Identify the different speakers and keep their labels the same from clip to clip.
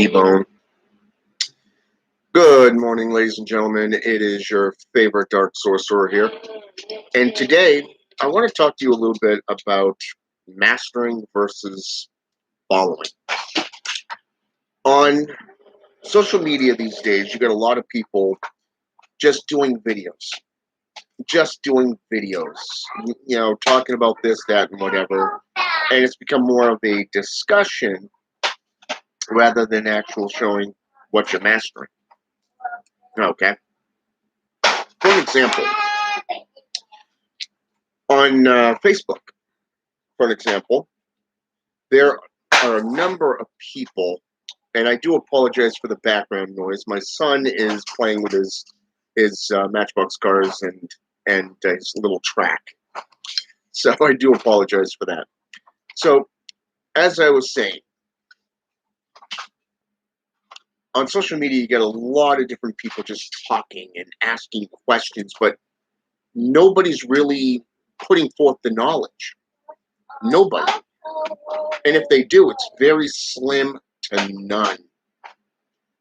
Speaker 1: T-Bone. Good morning, ladies and gentlemen. It is your favorite Dark Sorcerer here. And today, I want to talk to you a little bit about mastering versus following. On social media these days, you got a lot of people just doing videos. Talking about this, that, and whatever. And it's become more of a discussion rather than actual showing what you're mastering. Okay. For example, on Facebook, for example, there are a number of people, and I do apologize for the background noise. My son is playing with his Matchbox cars and his little track, so I do apologize for that. So, as I was saying, on social media, you get a lot of different people just talking and asking questions, but nobody's really putting forth the knowledge. Nobody. And if they do, it's very slim to none,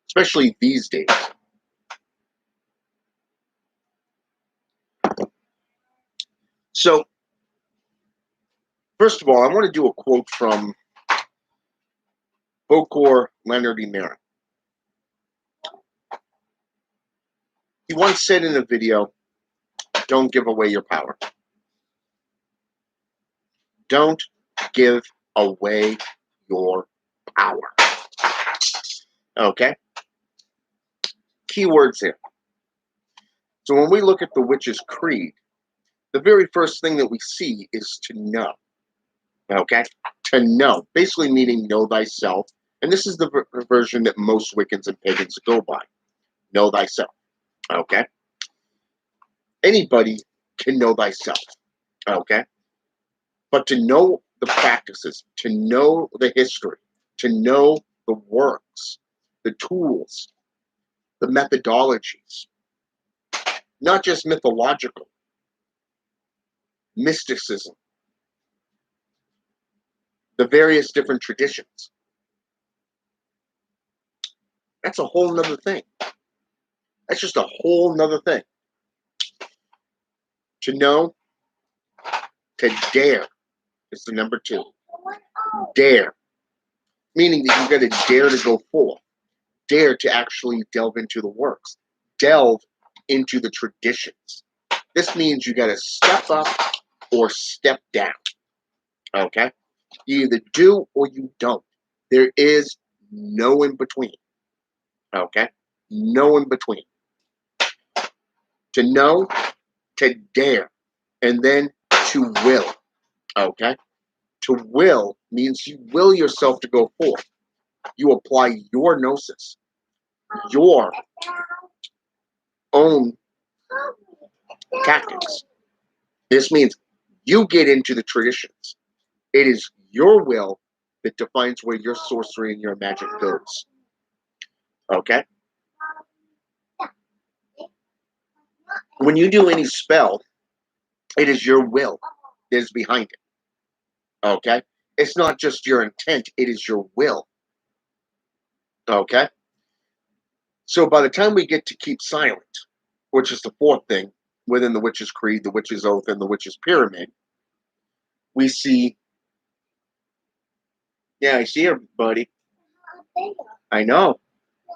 Speaker 1: especially these days. So, first of all, I want to do a quote from Bokor Leonard Emera. He once said in a video, "Don't give away your power. Don't give away your power." Okay? Keywords here. So when we look at the Witch's Creed, the very first thing that we see is to know. Okay? To know. Basically meaning know thyself. And this is the version that most Wiccans and pagans go by. Know thyself. Okay? Anybody can know thyself. Okay? But to know the practices, to know the history, to know the works, the tools, the methodologies, not just mythological, mysticism, the various different traditions. That's a whole nother thing. That's just a whole nother thing. To know, to dare is the number 2. Dare. Meaning that you got to dare to go forth. Dare to actually delve into the works. Delve into the traditions. This means you got to step up or step down. Okay? You either do or you don't. There is no in between. Okay? No in between. To know, to dare, and then to will. Okay? To will means you will yourself to go forth. You apply your gnosis, your own tactics. This means you get into the traditions. It is your will that defines where your sorcery and your magic goes. Okay? When you do any spell, it is your will that is behind it. Okay? It's not just your intent, it is your will. Okay? So by the time we get to keep silent, which is the 4th thing within the Witch's Creed, the Witch's Oath, and the Witch's Pyramid, we see, yeah, I see her, buddy. I know.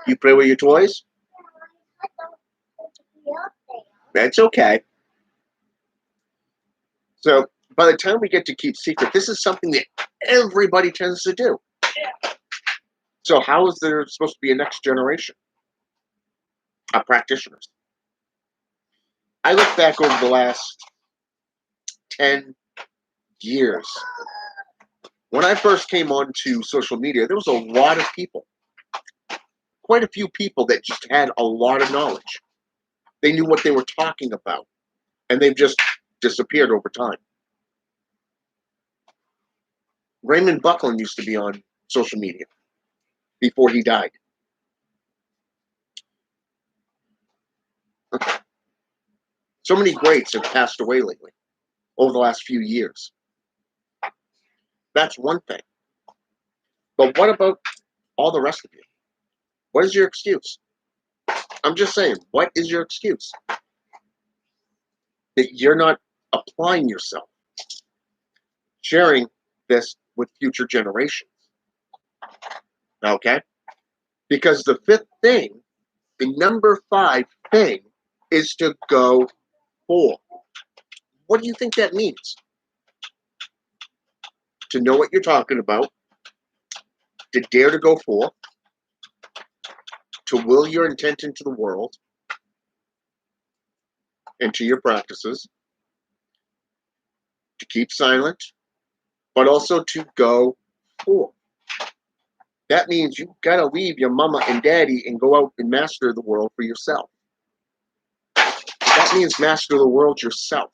Speaker 1: You play with your toys? That's okay. So by the time we get to keep secret, this is something that everybody tends to do. So how is there supposed to be a next generation of practitioners? I look back over the last 10 years. When I first came onto social media, there was a lot of people, quite a few people that just had a lot of knowledge. They knew what they were talking about, and they've just disappeared over time. Raymond Buckland used to be on social media before he died. So many greats have passed away lately, over the last few years. That's one thing. But what about all the rest of you? What is your excuse? I'm just saying, what is your excuse? That you're not applying yourself, sharing this with future generations. Okay? Because the fifth thing, the number 5 thing, is to go for. What do you think that means? To know what you're talking about, to dare to go for, to will your intent into the world, into your practices, to keep silent, but also to go for. That means you've got to leave your mama and daddy and go out and master the world for yourself. That means master the world yourself.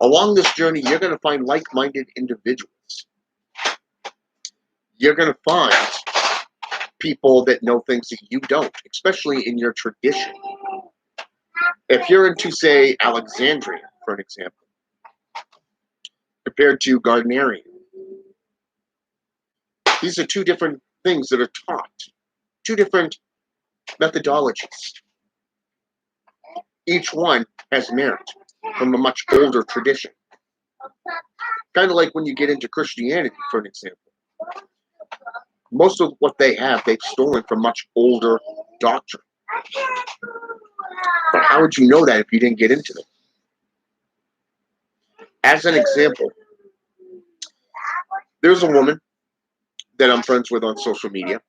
Speaker 1: Along this journey, you're going to find like-minded individuals. You're going to find people that know things that you don't, especially in your tradition. If you're into, say, Alexandria, for an example, compared to Gardnerian, these are two different things that are taught, two different methodologies. Each one has merit from a much older tradition. Kind of like when you get into Christianity, for an example. Most of what they have, they've stolen from much older doctrine. But how would you know that if you didn't get into them? As an example, there's a woman that I'm friends with on social media,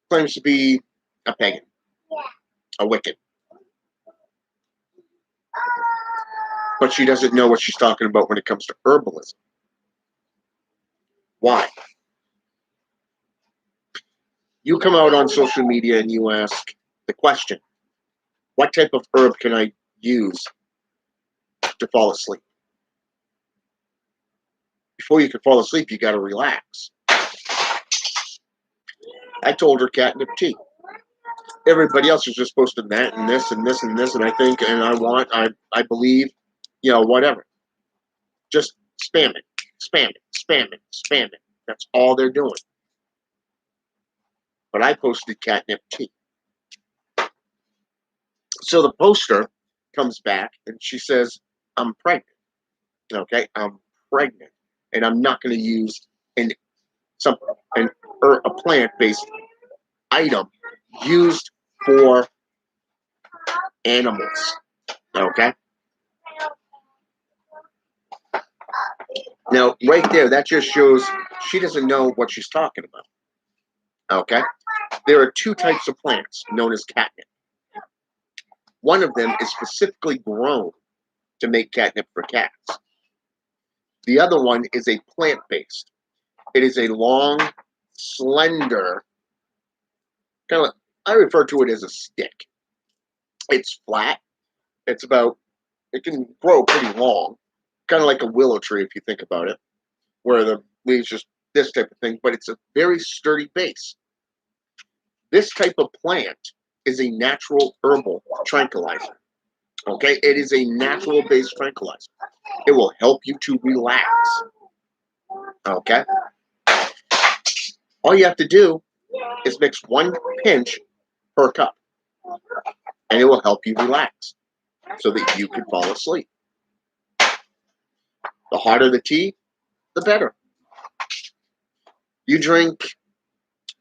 Speaker 1: claims to be a pagan, a Wiccan. But she doesn't know what she's talking about when it comes to herbalism. Why? You come out on social media and you ask the question, what type of herb can I use to fall asleep? Before you can fall asleep, you got to relax. I told her catnip tea. Everybody else is just posting that and this and this and this, and I think, and I believe, whatever. Just spam it, spam it, spam it, spam it. That's all they're doing. But I posted catnip tea. So the poster comes back and she says, I'm pregnant. Okay, I'm pregnant. And I'm not going to use a plant-based item used for animals. Okay? Now, right there, that just shows she doesn't know what she's talking about. Okay? There are 2 types of plants known as catnip. One of them is specifically grown to make catnip for cats. The other one is a plant-based. It is a long, slender, I refer to it as a stick. It's flat. It can grow pretty long, kind of like a willow tree if you think about it, where the leaves just this type of thing, but it's a very sturdy base. This type of plant is a natural herbal tranquilizer. Okay, it is a natural based tranquilizer. It will help you to relax. Okay, all you have to do is mix 1 pinch per cup, and it will help you relax so that you can fall asleep. The hotter the tea, the better. You drink,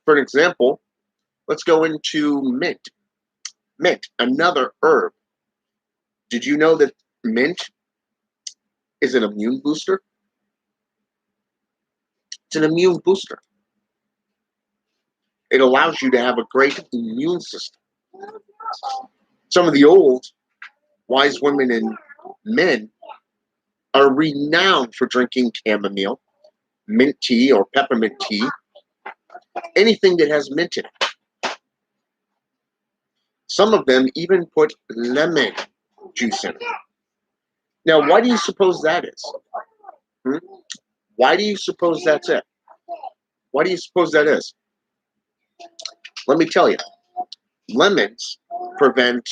Speaker 1: for an example, let's go into mint. Mint, another herb. Did you know that mint is an immune booster? It's an immune booster. It allows you to have a great immune system. Some of the old wise women and men are renowned for drinking chamomile, mint tea or peppermint tea, anything that has mint in it. Some of them even put lemon juice in it. Now, why do you suppose that is? Why do you suppose that's it? Why do you suppose that is? Let me tell you. Lemons prevent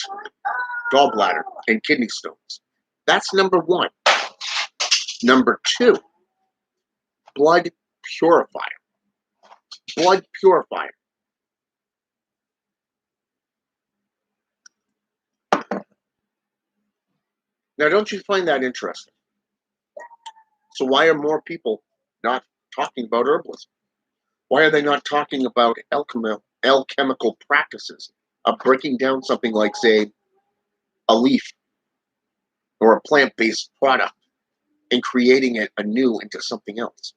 Speaker 1: gallbladder and kidney stones. That's number 1. Number 2, blood purifier. blood purifier. Now, don't you find that interesting? So why are more people not talking about herbalism? Why are they not talking about alchemical practices of breaking down something like, say, a leaf or a plant-based product and creating it anew into something else?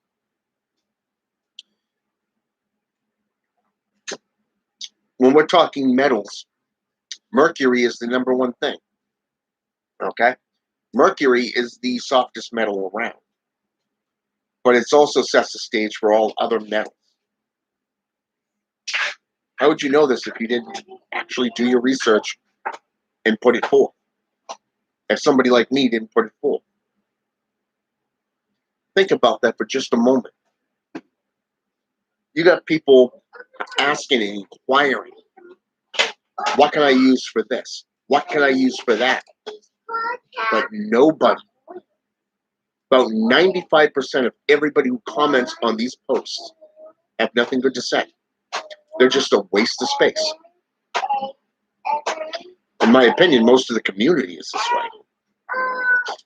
Speaker 1: When we're talking metals, mercury is the number one thing. Okay? Mercury is the softest metal around, but it also sets the stage for all other metals. How would you know this if you didn't actually do your research and put it forth? If somebody like me didn't put it forth? Think about that for just a moment. You got people asking and inquiring, what can I use for this? What can I use for that? But nobody, about 95% of everybody who comments on these posts have nothing good to say. They're just a waste of space. In my opinion, most of the community is this way,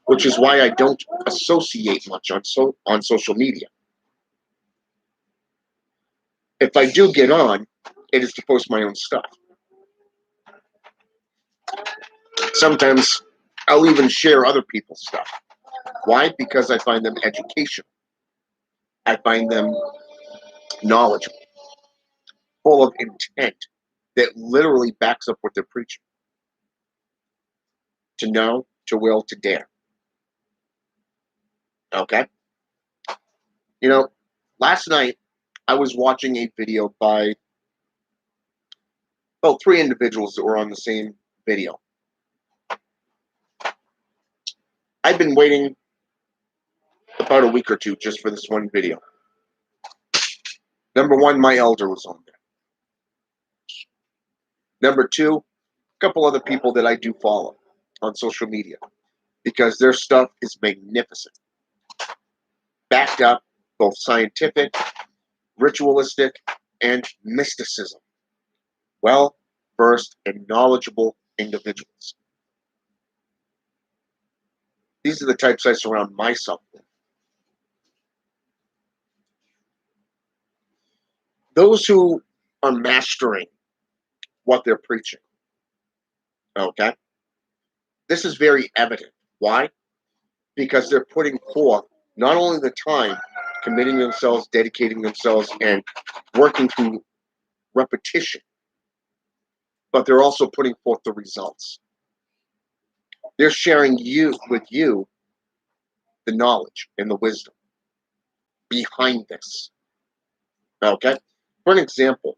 Speaker 1: which is why I don't associate much on social media. If I do get on, it is to post my own stuff. Sometimes I'll even share other people's stuff. Why? Because I find them educational. I find them knowledgeable, full of intent that literally backs up what they're preaching. To know, to will, to dare. Okay? You know, last night I was watching a video by, well, 3 individuals that were on the same video. I've been waiting about a week or two just for this one video. Number 1, my elder was on there. Number 2, a couple other people that I do follow on social media because their stuff is magnificent. Backed up, both scientific, ritualistic, and mysticism. Well-versed and knowledgeable individuals. These are the types I surround myself with. Those who are mastering what they're preaching. Okay? This is very evident. Why? Because they're putting forth not only the time, committing themselves, dedicating themselves, and working through repetition, but they're also putting forth the results. They're sharing with you the knowledge and the wisdom behind this. Okay? For an example,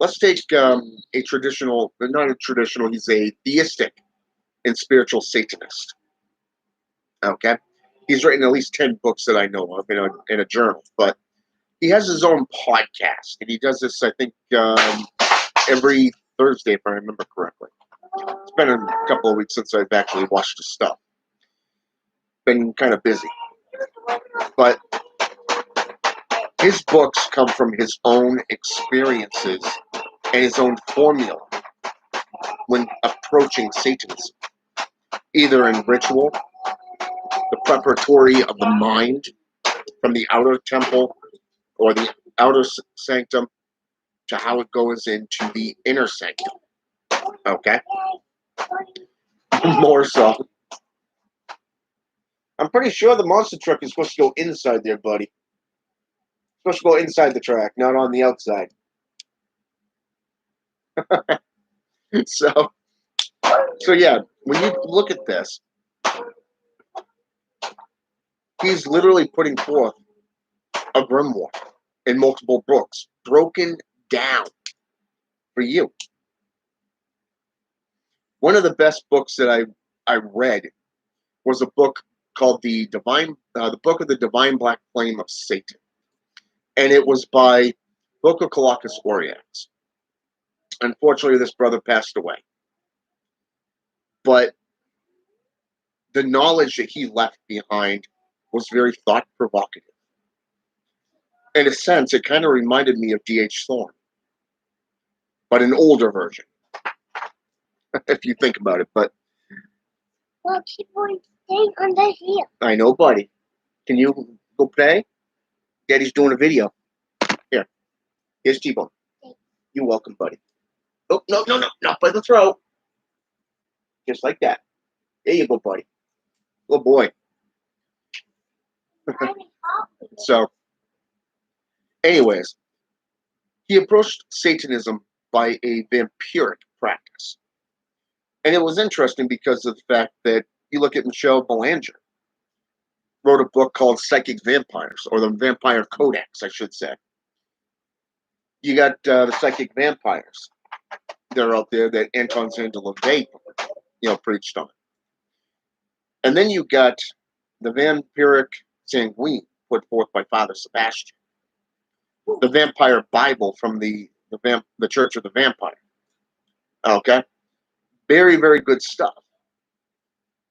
Speaker 1: let's take a traditional, not a traditional, he's a theistic and spiritual Satanist. Okay? He's written at least 10 books that I know of in a journal, but he has his own podcast, and he does this, I think, every Thursday, if I remember correctly. It's been a couple of weeks since I've actually watched his stuff. Been kind of busy. But his books come from his own experiences and his own formula when approaching Satanism, either in ritual, the preparatory of the mind from the outer temple or the outer sanctum to how it goes into the inner sanctum. Okay? More so. I'm pretty sure the monster truck is supposed to go inside there, buddy. It's supposed to go inside the track, not on the outside. So yeah, when you look at this, he's literally putting forth a grimoire in multiple books, broken down for you. One of the best books that I read was a book called the Book of the Divine Black Flame of Satan, and it was by Vokokalakis Oriax. Unfortunately, this brother passed away, but the knowledge that he left behind was very thought provocative. In a sense, it kind of reminded me of D.H. Thorne, but an older version, if you think about it. But
Speaker 2: Well, people staying under here.
Speaker 1: I know, buddy. Can you go play? Daddy's doing a video. Here, here's T-Bone. You're welcome, buddy. Oh, no, no, no, not by the throat. Just like that. There you go, buddy. Good boy. So, anyways, he approached Satanism by a vampiric practice. And it was interesting because of the fact that you look at Michelle Belanger, wrote a book called Psychic Vampires, or the Vampire Codex, I should say. You got the Psychic Vampires that are out there that Anton Szandor LaVey, preached on. And then you got the Vampiric Sanguine put forth by Father Sebastian, the Vampire Bible from the Church of the Vampire. Okay, very, very good stuff.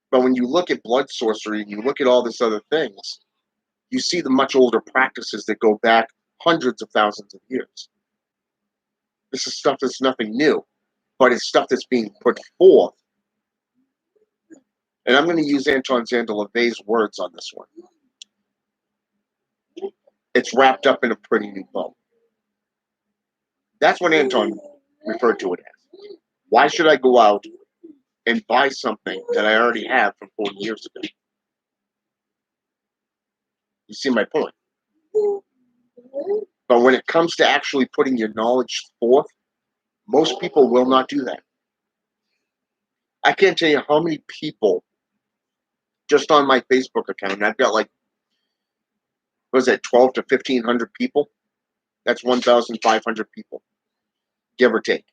Speaker 1: But when you look at blood sorcery and you look at all this other things, you see the much older practices that go back hundreds of thousands of years. This is stuff that's nothing new, but it's stuff that's being put forth. And I'm going to use Anton Szandor LaVey's words on this one. It's wrapped up in a pretty new bow. That's what Anton referred to it as. Why should I go out and buy something that I already have from 40 years ago? You see my point? But when it comes to actually putting your knowledge forth, most people will not do that. I can't tell you how many people just on my Facebook account, and I've got like, what is that, 12 to 1,500 people? That's 1,500 people, give or take.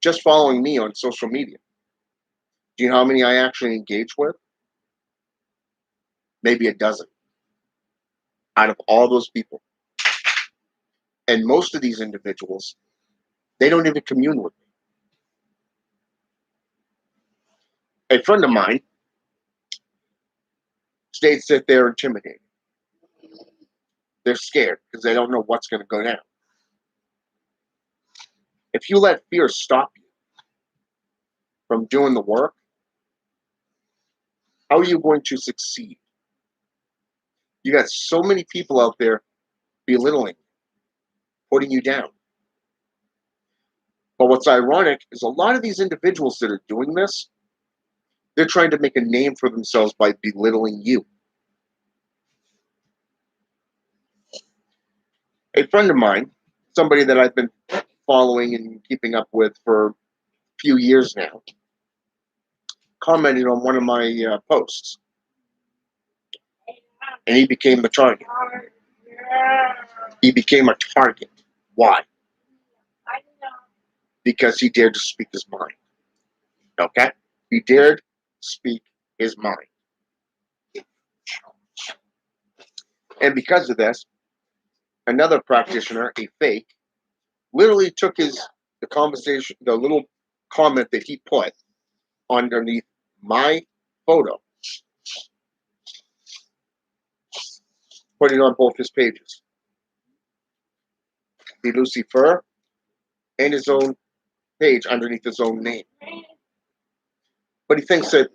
Speaker 1: Just following me on social media. Do you know how many I actually engage with? Maybe a dozen out of all those people. And most of these individuals, they don't even commune with me. A friend of mine states that they're intimidated. They're scared because they don't know what's going to go down. If you let fear stop you from doing the work, how are you going to succeed? You got so many people out there belittling, putting you down. But what's ironic is a lot of these individuals that are doing this, they're trying to make a name for themselves by belittling you. A friend of mine, somebody that I've been following and keeping up with for a few years now, commented on one of my posts. And he became the target. He became a target. Why? Because he dared to speak his mind. Okay? He dared speak his mind. And because of this, another practitioner, a fake, literally took the conversation, the little comment that he put underneath my photo, put it on both his pages. The Lucifer and his own page underneath his own name. But he thinks that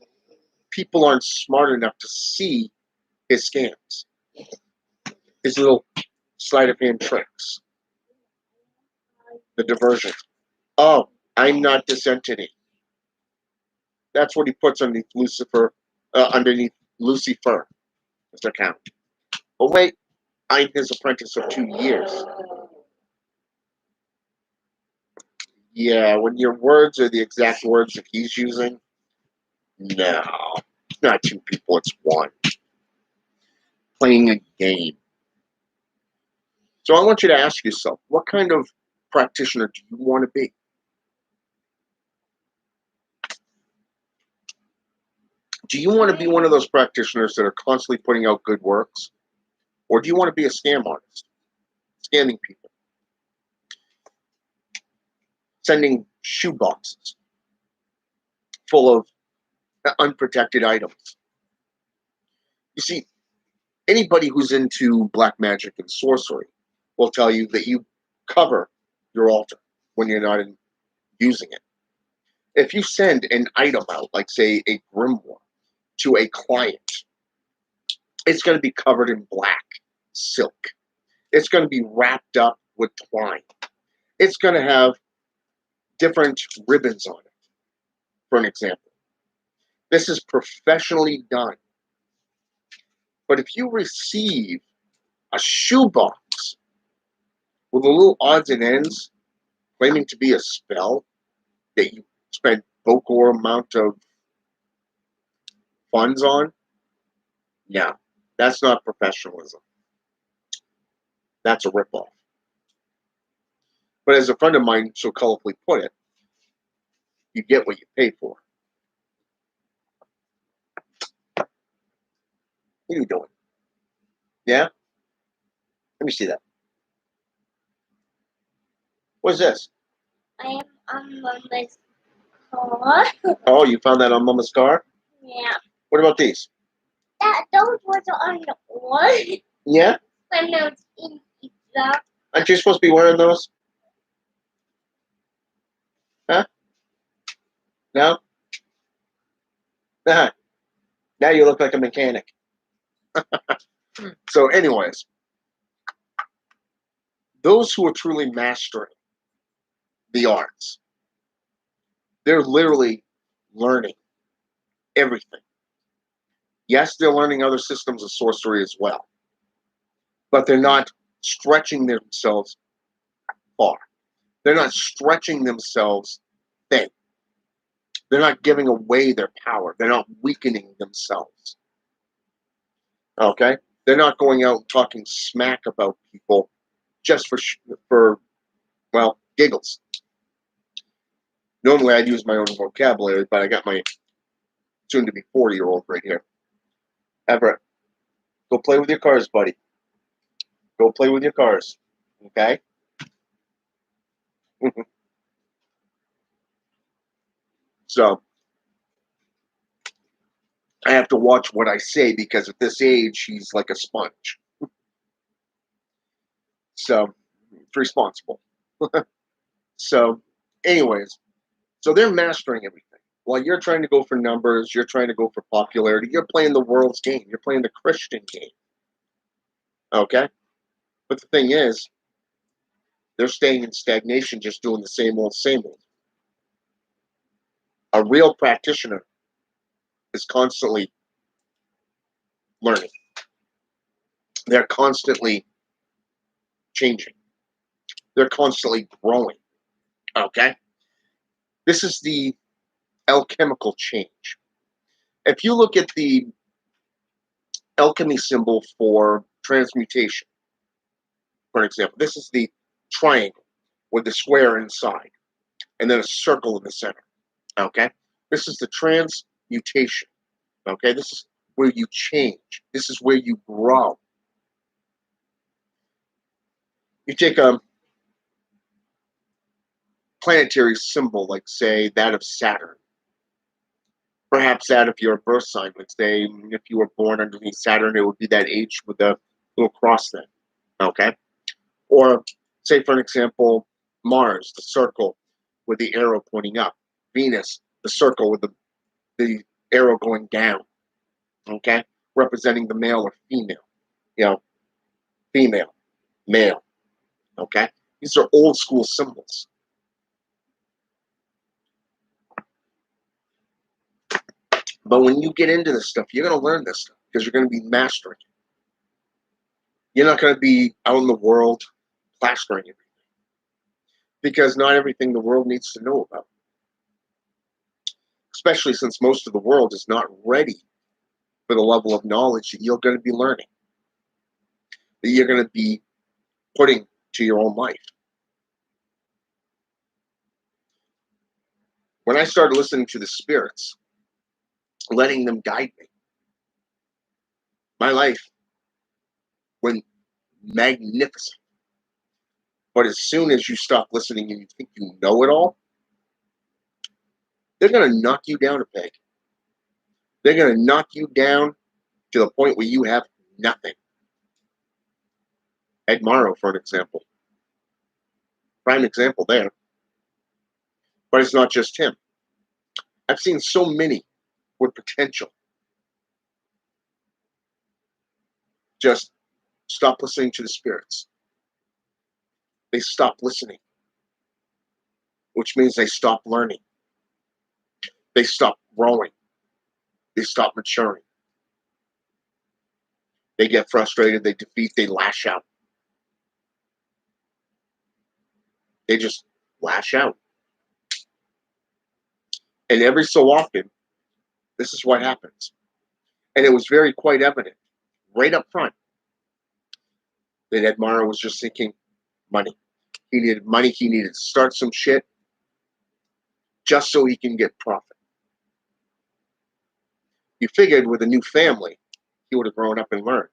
Speaker 1: people aren't smart enough to see his scams, his little sleight of hand tricks, the diversion. Oh, I'm not this entity. That's what he puts underneath Lucifer, underneath Lucifer, his account. But wait, I'm his apprentice of 2 years. Yeah, when your words are the exact words that he's using, no, it's not two people, it's one. Playing a game. So I want you to ask yourself, what kind of practitioner do you want to be? Do you want to be one of those practitioners that are constantly putting out good works? Or do you want to be a scam artist? Scamming people. Sending shoe boxes full of unprotected items. You see, Anybody who's into black magic and sorcery will tell you that you cover your altar when you're not using it. If you send an item out, like say a grimoire, to a client, it's going to be covered in black silk. It's going to be wrapped up with twine. It's going to have different ribbons on it, for an example. This is professionally done. But if you receive a shoebox with a little odds and ends claiming to be a spell that you spent vocal amount of funds on, yeah, that's not professionalism. That's a ripoff. But as a friend of mine so colorfully put it, you get what you pay for. What are you doing? Yeah? Let me see that. What's this?
Speaker 2: I am on Mama's car.
Speaker 1: Oh, you found that on Mama's car?
Speaker 2: Yeah.
Speaker 1: What about these?
Speaker 2: Those ones are on the wall.
Speaker 1: Yeah?
Speaker 2: When those in pizza.
Speaker 1: Aren't you supposed to be wearing those? Huh? No? Nah. Now you look like a mechanic. So, anyways, those who are truly mastering the arts, they're literally learning everything. Yes, they're learning other systems of sorcery as well, but they're not stretching themselves far. They're not stretching themselves thin. They're not giving away their power. They're not weakening themselves. Okay? They're not going out and talking smack about people just for well, giggles. Normally I'd use my own vocabulary, but I got my soon-to-be 40-year-old right here. Everett, go play with your cars, buddy. Go play with your cars. Okay? So, I have to watch what I say because at this age, he's like a sponge. So, it's responsible. So, anyways, so they're mastering everything. While you're trying to go for numbers, you're trying to go for popularity, you're playing the world's game. You're playing the Christian game. Okay? But the thing is, they're staying in stagnation, just doing the same old, same old. A real practitioner is constantly learning. They're constantly changing. They're constantly growing. Okay? This is the alchemical change. If you look at the alchemy symbol for transmutation, for example, this is the triangle with the square inside and then a circle in the center. Okay? This is the transmutation. Okay? This is where you change. This is where you grow. You take a planetary symbol, like, say, that of Saturn. Perhaps that if your birth sign would say, if you were born underneath Saturn, it would be that H with the little cross then. Okay? Or, say, for an example, Mars, the circle with the arrow pointing up. Venus, the circle with the arrow going down. Okay? Representing the male or female. You know, female, male. Okay? These are old school symbols. But when you get into this stuff, you're going to learn this stuff because you're going to be mastering it. You're not going to be out in the world plastering everything because not everything the world needs to know about. Especially since most of the world is not ready for the level of knowledge that you're going to be learning, that you're going to be putting to your own life. When I started listening to the spirits, letting them guide me, my life went magnificent. But as soon as you stop listening and you think you know it all, they're going to knock you down a peg. They're going to knock you down to the point where you have Nothing. Ed Morrow, for an example. Prime example there. But it's not just him. I've seen so many with potential just stop listening to the spirits. They stop listening, which means they stop learning. They stop growing. They stop maturing. They get frustrated, they defeat, they lash out. They just lash out. And every so often, this is what happens. And it was very quite evident right up front that Ed Morrow was just seeking money. He needed money. He needed to start some shit just so he can get profit. You figured with a new family, he would have grown up and learned.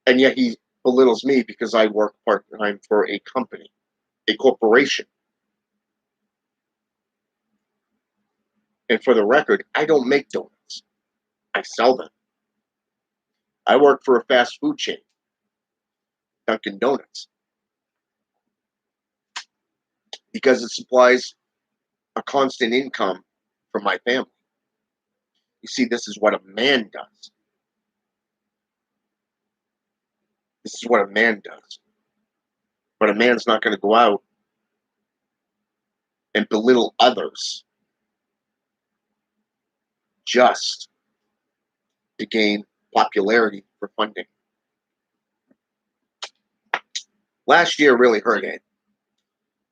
Speaker 1: And yet he belittles me because I work part-time for a company, a corporation. And for the record, I don't make donuts. I sell them. I work for a fast food chain, Dunkin' Donuts, because it supplies a constant income for my family. You see, this is what a man does. This is what a man does. But a man's not going to go out and belittle others just to gain popularity for funding. Last year really hurt Ed.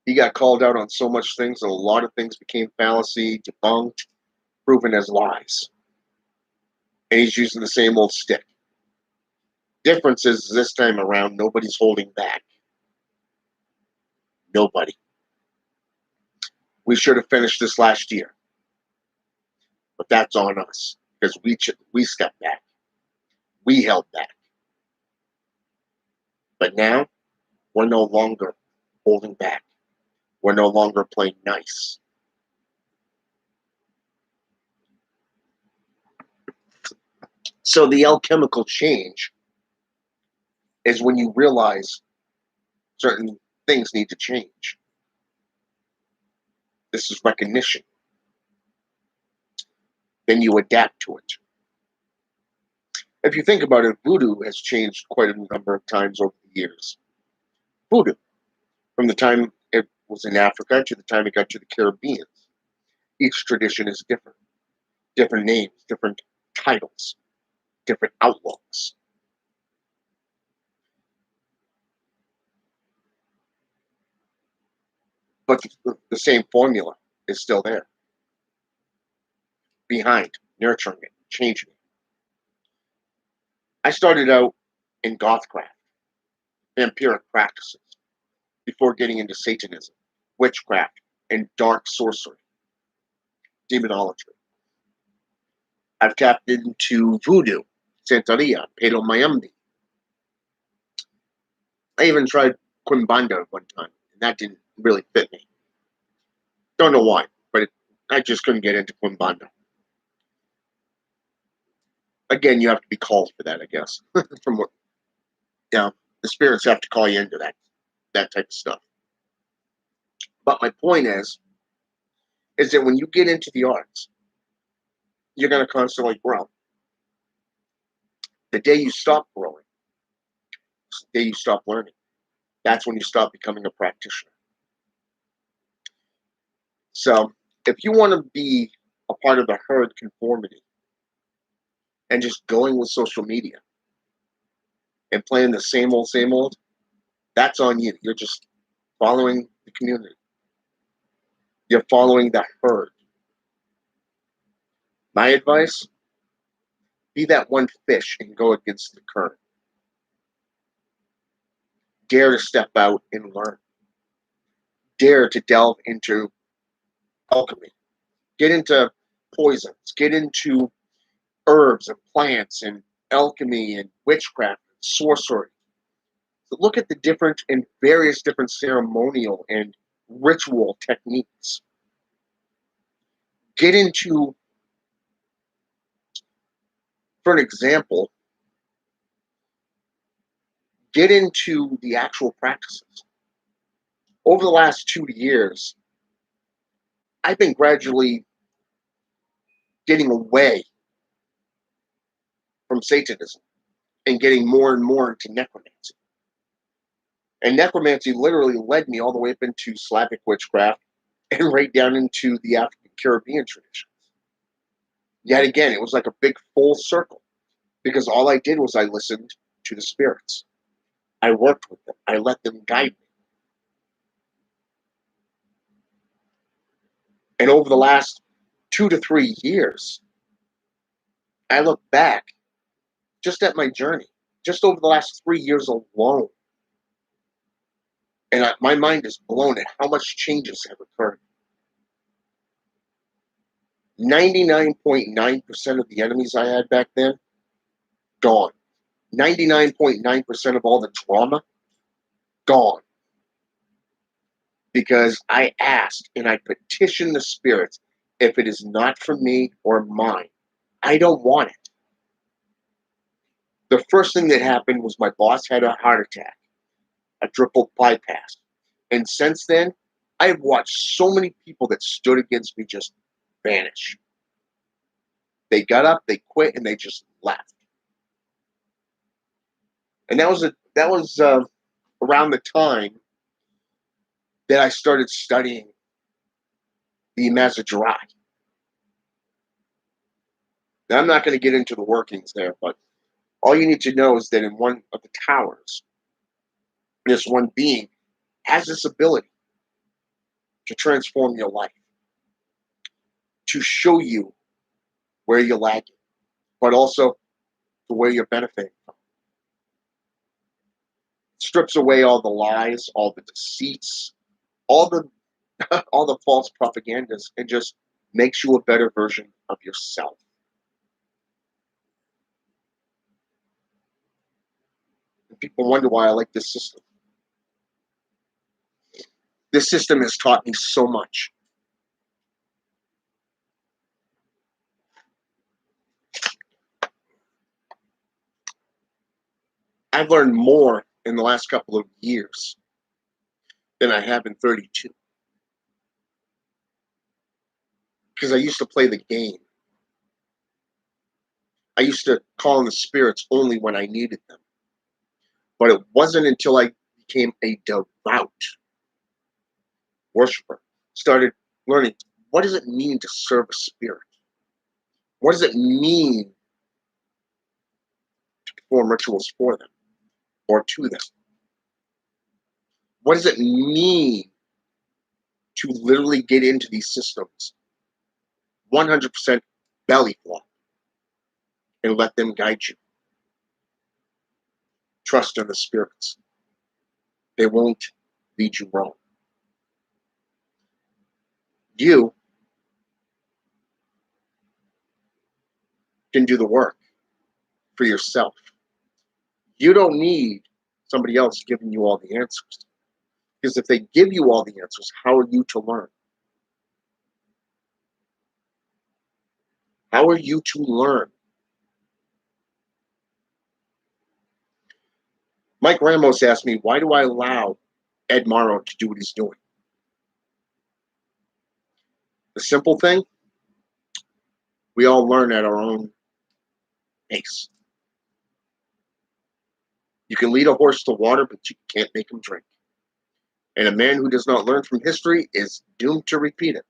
Speaker 1: He got called out on so much things, and a lot of things became fallacy, debunked, proven as lies. And he's using the same old stick. Difference is this time around, nobody's holding back. Nobody. We should have finished this last year. But that's on us, because we stepped back. We held back. But now, we're no longer holding back. We're no longer playing nice. So the alchemical change is when you realize certain things need to change. This is recognition. Then you adapt to it. If you think about it, voodoo has changed quite a number of times over the years. Voodoo, from the time it was in Africa to the time it got to the Caribbean, each tradition is different. Different names, different titles, different outlooks. But the same formula is still there. Behind, nurturing it, changing it. I started out in gothcraft, vampiric practices, before getting into Satanism, witchcraft, and dark sorcery, demonology. I've tapped into voodoo, Santeria, Palo Mayombe. I even tried Quimbanda at one time, and that didn't really fit me. Don't know why, but I just couldn't get into Quimbanda. Again, you have to be called for that, I guess. From what, yeah, the spirits have to call you into that type of stuff. But my point is that when you get into the arts, you're going to constantly grow. The day you stop growing, the day you stop learning, that's when you stop becoming a practitioner. So if you want to be a part of the herd conformity and just going with social media and playing the same old, that's on you. You're just following the community. You're following the herd. My advice, be that one fish and go against the current. Dare to step out and learn. Dare to delve into alchemy. Get into poisons. Get into herbs and plants and alchemy and witchcraft and sorcery. So look at the different and various different ceremonial and ritual techniques. Get into, for an example, get into the actual practices. Over the last 2 years, I've been gradually getting away from Satanism and getting more and more into necromancy. And necromancy literally led me all the way up into Slavic witchcraft and right down into the African Caribbean traditions. Yet again, it was like a big full circle because all I did was I listened to the spirits. I worked with them. I let them guide me. And over the last 2 to 3 years, I look back just at my journey, just over the last 3 years alone. And my mind is blown at how much changes have occurred. 99.9% of the enemies I had back then, gone. 99.9% of all the trauma, gone. Because I asked and I petitioned the spirits, if it is not for me or mine, I don't want it. The first thing that happened was my boss had a heart attack, a triple bypass. And since then, I have watched so many people that stood against me just vanish. They got up, they quit, and they just left. And that was around the time that I started studying the Mazagerai. Now, I'm not going to get into the workings there, but all you need to know is that in one of the towers, this one being has this ability to transform your life, to show you where you're lagging, but also to where you're benefiting from. Strips away all the lies, all the deceits, all the all the false propagandas, and just makes you a better version of yourself. And people wonder why I like this system. This system has taught me so much. I've learned more in the last couple of years than I have in 32. Because I used to play the game. I used to call on the spirits only when I needed them. But it wasn't until I became a devout worshiper, started learning, what does it mean to serve a spirit? What does it mean to perform rituals for them or to them? What does it mean to literally get into these systems 100% belly flop and let them guide you? Trust in the spirits. They won't lead you wrong. You can do the work for yourself. You don't need somebody else giving you all the answers. Because if they give you all the answers, how are you to learn? How are you to learn? Mike Ramos asked me, why do I allow Ed Morrow to do what he's doing? The simple thing, we all learn at our own pace. You can lead a horse to water, but you can't make him drink. And a man who does not learn from history is doomed to repeat it.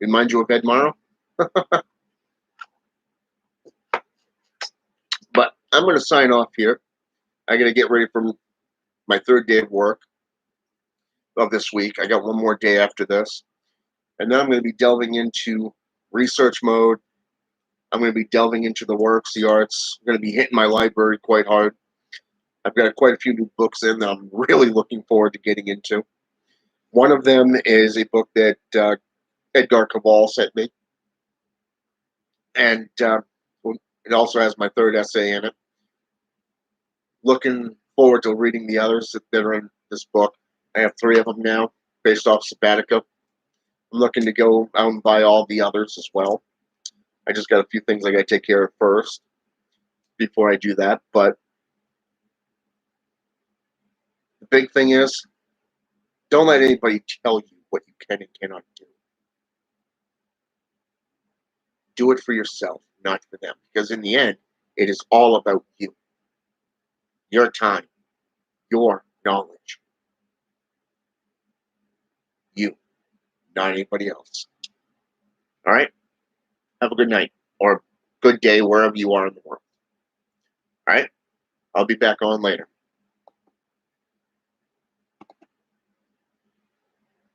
Speaker 1: Remind you of Ed Morrow? But I'm going to sign off here. I got to get ready for my third day of work of this week. I got one more day after this. And then I'm going to be delving into research mode. I'm going to be delving into the works, the arts. I'm going to be hitting my library quite hard. I've got quite a few new books in that I'm really looking forward to getting into. One of them is a book that Edgar Cavall sent me. And it also has my third essay in it. Looking forward to reading the others that are in this book. I have 3 of them now, based off Sabbatica. I'm looking to go out and buy all the others as well. I just got a few things I got to take care of first before I do that. But The big thing is, don't let anybody tell you what you can and cannot do. Do it for yourself, not for them. Because in the end, it is all about you. Your time, your knowledge. You, not anybody else. All right? Have a good night or good day wherever you are in the world. All right? I'll be back on later.